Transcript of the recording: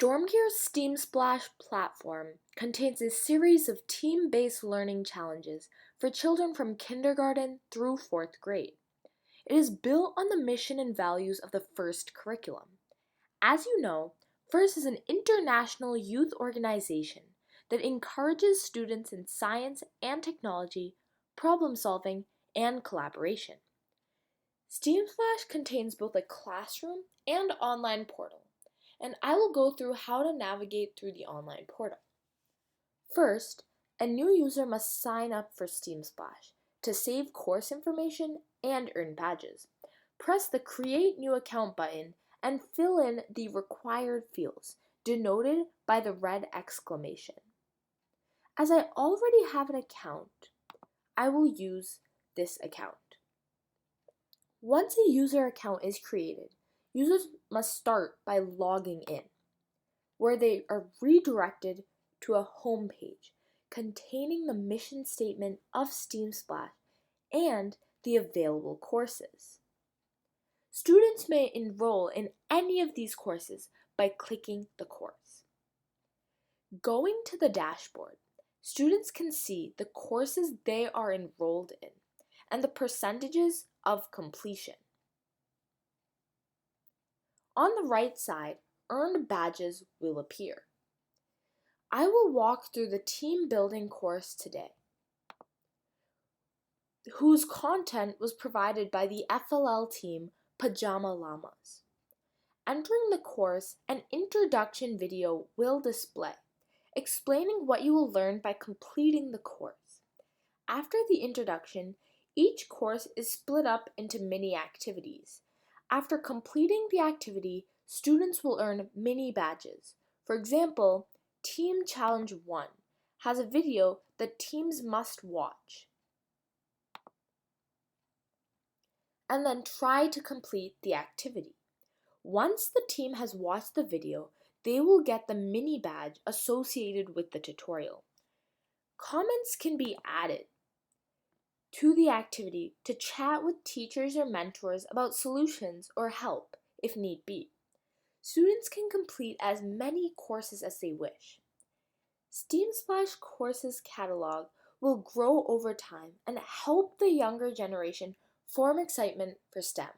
StormGear's SteamSplash platform contains a series of team-based learning challenges for children from kindergarten through 4th grade. It is built on the mission and values of the FIRST curriculum. As you know, FIRST is an international youth organization that encourages students in science and technology, problem solving, and collaboration. SteamSplash contains both a classroom and online portal, and I will go through how to navigate through the online portal. First, a new user must sign up for SteamSplash to save course information and earn badges. Press the Create New Account button and fill in the required fields, denoted by the red exclamation. As I already have an account, I will use this account. Once a user account is created, users must start by logging in, where they are redirected to a home page containing the mission statement of SteamSplash and the available courses. Students may enroll in any of these courses by clicking the course. Going to the dashboard, students can see the courses they are enrolled in and the percentages of completion. On the right side, earned badges will appear. I will walk through the team building course today, whose content was provided by the FLL team Pajama Llamas. Entering the course, an introduction video will display, explaining what you will learn by completing the course. After the introduction, each course is split up into mini activities. After completing the activity, students will earn mini badges. For example, Team Challenge 1 has a video that teams must watch and then try to complete the activity. Once the team has watched the video, they will get the mini badge associated with the tutorial. Comments can be added to the activity to chat with teachers or mentors about solutions or help if need be. Students can complete as many courses as they wish. SteamSplash courses catalog will grow over time and help the younger generation form excitement for STEM.